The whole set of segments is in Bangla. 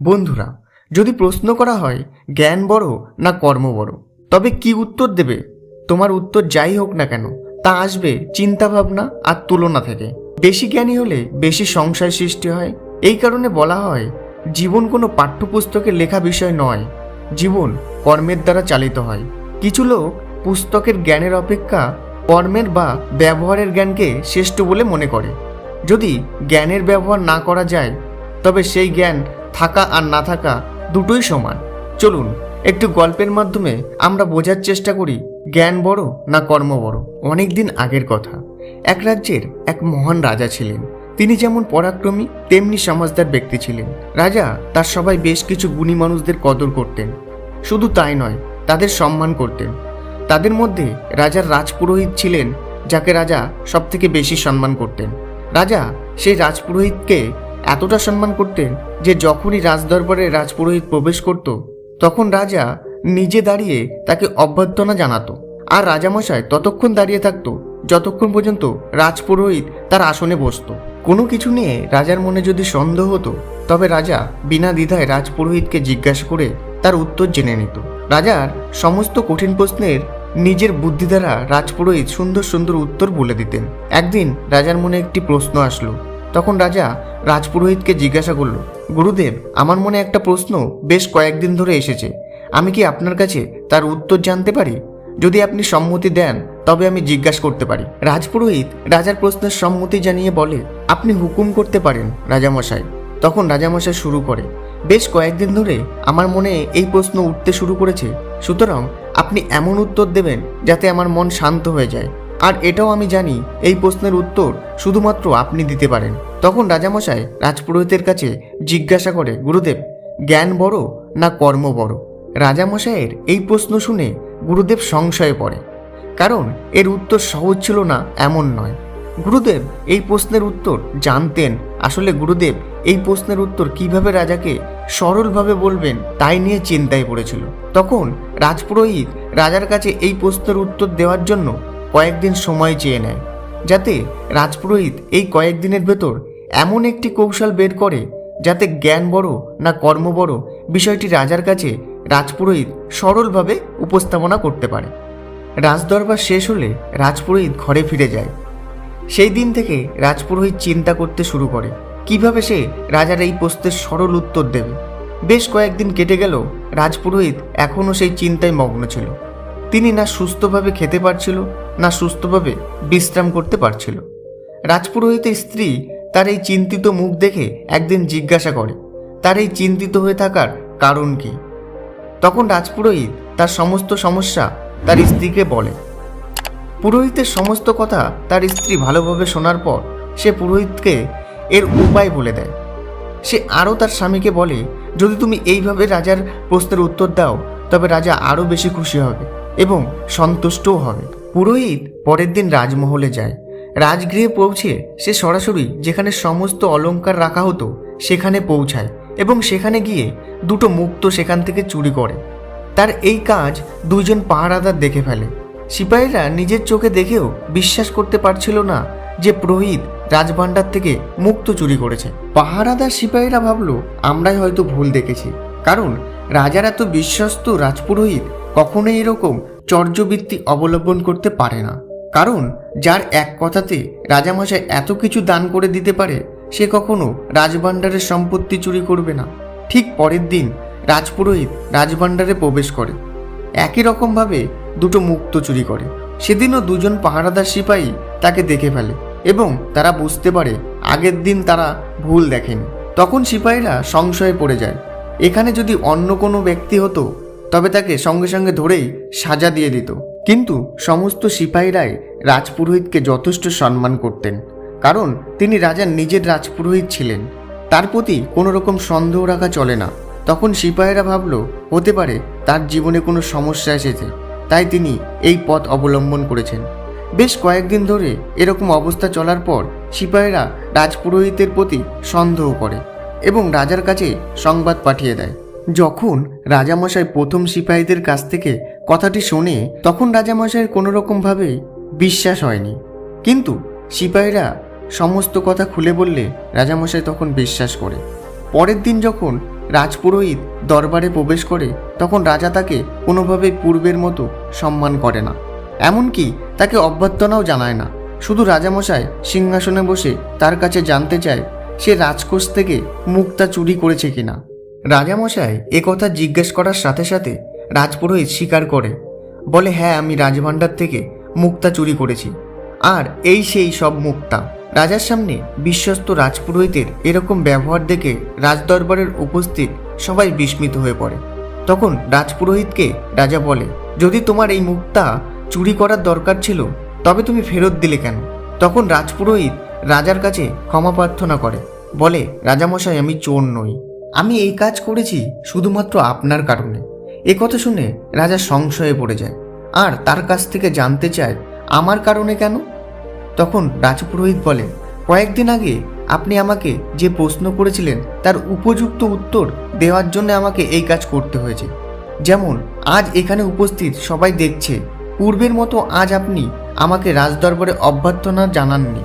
বন্ধুরা, যদি প্রশ্ন করা হয় জ্ঞান বড় না কর্ম বড়, তবে কি উত্তর দেবে? তোমার উত্তর যাই হোক না কেন, তা আসবে চিন্তা ভাবনা আর তুলনা থেকে। বেশি জ্ঞানী হলে বেশি সংশয় সৃষ্টি হয়। এই কারণে বলা হয় জীবন কোনো পাঠ্যপুস্তকের লেখা বিষয় নয়, জীবন কর্মের দ্বারা চালিত হয়। কিছু লোক পুস্তকের জ্ঞানের অপেক্ষা কর্মের বা ব্যবহারের জ্ঞানকে শ্রেষ্ঠ বলে মনে করে। যদি জ্ঞানের ব্যবহার না করা যায়, তবে সেই জ্ঞান থাকা আর না থাকা দুটোই সমান। চলুন একটু গল্পের মাধ্যমে আমরা বোঝার চেষ্টা করি জ্ঞান বড় না কর্ম বড়। অনেক দিন আগের কথা, এক রাজ্যের এক মহান রাজা ছিলেন। তিনি যেমন পরাক্রমী তেমনি সমাজদার ব্যক্তি ছিলেন। রাজা তার সবাই বেশ কিছু গুণী মানুষদের কদর করতেন। শুধু তাই নয়, তাদের সম্মান করতেন। তাদের মধ্যে রাজার রাজপুরোহিত ছিলেন, যাকে রাজা সব থেকে বেশি সম্মান করতেন। রাজা সেই রাজপুরোহিতকে এতটা সম্মান করতেন যে যখনই রাজদরবারে রাজপুরোহিত প্রবেশ করত, তখন রাজা নিজে দাঁড়িয়ে তাকে অভ্যর্থনা জানাতো। আর রাজামশাই ততক্ষণ দাঁড়িয়ে থাকতো যতক্ষণ পর্যন্ত রাজপুরোহিত তার আসনে বসতো। কোনো কিছু নিয়ে রাজার মনে যদি সন্দেহ হতো, তবে রাজা বিনা দ্বিধায় রাজপুরোহিতকে জিজ্ঞাসা করে তার উত্তর জেনে নিত। রাজার সমস্ত কঠিন প্রশ্নের নিজের বুদ্ধি দ্বারা রাজপুরোহিত সুন্দর সুন্দর উত্তর বলে দিতেন। একদিন রাজার মনে একটি প্রশ্ন আসলো। তখন রাজা রাজপুরোহিতকে জিজ্ঞাসা করল, গুরুদেব, আমার মনে একটা প্রশ্ন বেশ কয়েকদিন ধরে এসেছে। আমি কি আপনার কাছে তার উত্তর জানতে পারি? যদি আপনি সম্মতি দেন, তবে আমি জিজ্ঞাসা করতে পারি। রাজপুরোহিত রাজার প্রশ্নের সম্মতি জানিয়ে বলে, আপনি হুকুম করতে পারেন রাজামশাই। তখন রাজামশাই শুরু করে, বেশ কয়েকদিন ধরে আমার মনে এই প্রশ্ন উঠতে শুরু করেছে, সুতরাং আপনি এমন উত্তর দেবেন যাতে আমার মন শান্ত হয়ে যায়। আর এটাও আমি জানি এই প্রশ্নের উত্তর শুধুমাত্র আপনি দিতে পারেন। তখন রাজামশাই রাজপুরোহিতের কাছে জিজ্ঞাসা করে, গুরুদেব, জ্ঞান বড় না কর্ম বড়? রাজামশাইয়ের এই প্রশ্ন শুনে গুরুদেব সংশয়ে পড়ে, কারণ এর উত্তর সহজ ছিল না এমন নয়। গুরুদেব এই প্রশ্নের উত্তর জানতেন। আসলে গুরুদেব এই প্রশ্নের উত্তর কিভাবে রাজাকে সরলভাবে বলবেন তাই নিয়ে চিন্তায় পড়েছিল। তখন রাজপুরোহিত রাজার কাছে এই প্রশ্নের উত্তর দেওয়ার জন্য কয়েকদিন সময় চেয়ে নেয়, যাতে রাজপুরোহিত এই কয়েকদিনের ভেতর এমন একটি কৌশল বের করে যাতে জ্ঞান বড় না কর্ম বড় বিষয়টি রাজার কাছে রাজপুরোহিত সরলভাবে উপস্থাপনা করতে পারে। রাজদরবার শেষ হলে রাজপুরোহিত ঘরে ফিরে যায়। সেই দিন থেকে রাজপুরোহিত চিন্তা করতে শুরু করে কিভাবে সে রাজার এই প্রশ্নের সরল উত্তর দেবে। বেশ কয়েকদিন কেটে গেল, রাজপুরোহিত এখনও সেই চিন্তায় মগ্ন ছিল। তিনি না সুস্থভাবে খেতে পারছিল, না সুস্থভাবে বিশ্রাম করতে পারছিল। রাজপুরোহিতের স্ত্রী তার এই চিন্তিত মুখ দেখে একদিন জিজ্ঞাসা করে, তার এই চিন্তিত হয়ে থাকার কারণ কি? তখন রাজপুরোহিত তার সমস্ত সমস্যা তার স্ত্রীকে বলে। পুরোহিতের সমস্ত কথা তার স্ত্রী ভালোভাবে শোনার পর সে পুরোহিতকে এর উপায় বলে দেয়। সে আরও তার স্বামীকে বলে, যদি তুমি এইভাবে রাজার প্রশ্নের উত্তর দাও, তবে রাজা আরও বেশি খুশি হবে এবং সন্তুষ্টও হবে। পুরোহিত পরের দিন রাজমহলে যায়। রাজগৃহে পৌঁছে সে সরাসরি যেখানে সমস্ত অলংকার রাখা হতো সেখানে পৌঁছায় এবং সেখানে গিয়ে দুটো মুক্ত সেখান থেকে চুরি করে। তার এই কাজ দুইজন পাহারাদার দেখে ফেলে। সিপাহীরা নিজের চোখে দেখেও বিশ্বাস করতে পারছিল না যে পুরোহিত রাজভাণ্ডার থেকে মুক্ত চুরি করেছে। পাহারাদার সিপাহীরা ভাবল, আমরাই হয়তো ভুল দেখেছি, কারণ রাজার এত বিশ্বস্ত রাজপুরোহিত কখনোই এরকম চর্যবৃত্তি অবলম্বন করতে পারে না। কারণ যার এক কথাতে রাজামশাই এত কিছু দান করে দিতে পারে, সে কখনো রাজভাণ্ডারের সম্পত্তি চুরি করবে না। ঠিক পরের দিন রাজপুরোহিত রাজভাণ্ডারে প্রবেশ করে, একই রকমভাবে দুটো মুক্ত চুরি করে। সেদিনও দুজন পাহারাদার সিপাহী তাকে দেখে ফেলে এবং তারা বুঝতে পারে আগের দিন তারা ভুল দেখেনি। তখন সিপাহীরা সংশয়ে পড়ে যায়। এখানে যদি অন্য কোনো ব্যক্তি হতো, তবে তাকে সঙ্গে সঙ্গে ধরেই সাজা দিয়ে দিত। কিন্তু সমস্ত সিপাহীরাই রাজপুরোহিতকে যথেষ্ট সম্মান করতেন, কারণ তিনি রাজার নিজের রাজপুরোহিত ছিলেন। তার প্রতি কোনো রকম সন্দেহ রাখা চলে না। তখন সিপাহীরা ভাবল, হতে পারে তার জীবনে কোনো সমস্যা এসেছে, তাই তিনি এই পথ অবলম্বন করেছেন। বেশ কয়েকদিন ধরে এরকম অবস্থা চলার পর সিপাহীরা রাজপুরোহিতের প্রতি সন্দেহ করে এবং রাজার কাছে সংবাদ পাঠিয়ে দেয়। যখন রাজামশাই প্রথম সিপাহীদের কাছ থেকে কথাটি শোনে, তখন রাজামশাইয়ের কোনো রকমভাবে বিশ্বাস হয়নি। কিন্তু সিপাহীরা সমস্ত কথা খুলে বললে রাজামশাই তখন বিশ্বাস করে। পরের দিন যখন রাজপুরোহিত দরবারে প্রবেশ করে তখন রাজা তাকে কোনোভাবেই পূর্বের মতো সম্মান করে না, এমনকি তাকে অভ্যর্থনাও জানায় না। শুধু রাজামশাই সিংহাসনে বসে তার কাছে জানতে চায় সে রাজকোষ থেকে মুক্তা চুরি করেছে কিনা। রাজামশাই একথা জিজ্ঞেস করার সাথে সাথে রাজপুরোহিত স্বীকার করে, বলে হ্যাঁ আমি রাজভাণ্ডার থেকে মুক্তা চুরি করেছি, আর এই সেই সব মুক্তা। রাজার সামনে বিশ্বস্ত রাজপুরোহিতের এরকম ব্যবহার দেখে রাজদরবারের উপস্থিত সবাই বিস্মিত হয়ে পড়ে। তখন রাজপুরোহিতকে রাজা বলে, যদি তোমার এই মুক্তা চুরি করার দরকার ছিল তবে তুমি ফেরত দিলে কেন? তখন রাজপুরোহিত রাজার কাছে ক্ষমা প্রার্থনা করে, বলে রাজামশাই আমি চোর নই, আমি এই কাজ করেছি শুধুমাত্র আপনার কারণে। কথা শুনে রাজা সংশয়ে পড়ে যায় আর তার কাছ থেকে জানতে চায় আমার কারণে কেন। তখন রাজপুরোহিত বলে, কয়েকদিন আগে আপনি আমাকে যে প্রশ্ন করেছিলেন তার উপযুক্ত উত্তর দেওয়ার জন্য আমাকে এই কাজ করতে হয়েছে। যেমন আজ এখানে উপস্থিত সবাই দেখছে, পূর্বের মতো আজ আপনি আমাকে রাজদরবারে অভ্যর্থনা জানাননি,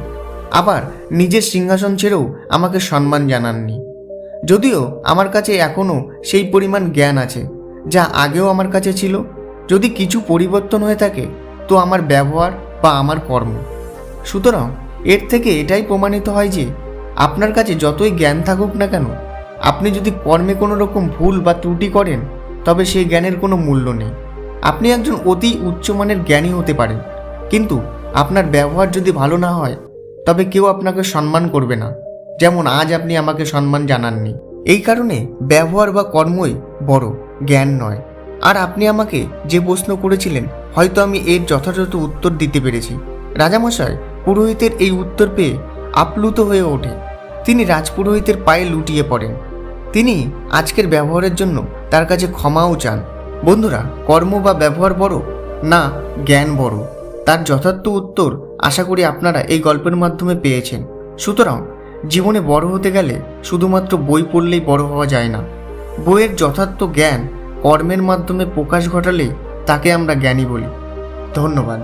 আবার নিজের সিংহাসন ছেড়েও আমাকে সম্মান জানাননি। যদিও আমার কাছে এখনও সেই পরিমাণ জ্ঞান আছে যা আগেও আমার কাছে ছিল। যদি কিছু পরিবর্তন হয়ে থাকে তো আমার ব্যবহার বা আমার কর্ম। সুতরাং এর থেকে এটাই প্রমাণিত হয় যে আপনার কাছে যতই জ্ঞান থাকুক না কেন, আপনি যদি কর্মে কোনো রকম ভুল বা ত্রুটি করেন তবে সেই জ্ঞানের কোনো মূল্য নেই। আপনি একজন অতি উচ্চমানের জ্ঞানী হতে পারেন, কিন্তু আপনার ব্যবহার যদি ভালো না হয় তবে কেউ আপনাকে সম্মান করবে না, যেমন আজ আপনি আমাকে সম্মান জানাননি। এই কারণে ব্যবহার বা কর্মই বড়, জ্ঞান নয়। আর আপনি আমাকে যে প্রশ্ন করেছিলেন হয়তো আমি এর যথাযথ উত্তর দিতে পেরেছি। রাজামশাই পুরোহিতের এই উত্তর পেয়ে আপ্লুত হয়ে ওঠে। তিনি রাজপুরোহিতের পায়ে লুটিয়ে পড়েন। তিনি আজকের ব্যবহারের জন্য তার কাছে ক্ষমাও চান। বন্ধুরা, কর্ম বা ব্যবহার বড় না জ্ঞান বড়, তার যথার্থ উত্তর আশা করি আপনারা এই গল্পের মাধ্যমে পেয়েছেন। সুতরাং জীবনে বড় হতে গেলে শুধুমাত্র বই পড়লেই বড় হওয়া যায় না। বইয়ের যথার্থ জ্ঞান কর্মের মাধ্যমে প্রকাশ ঘটালেই তাকে আমরা জ্ঞানী বলি। ধন্যবাদ।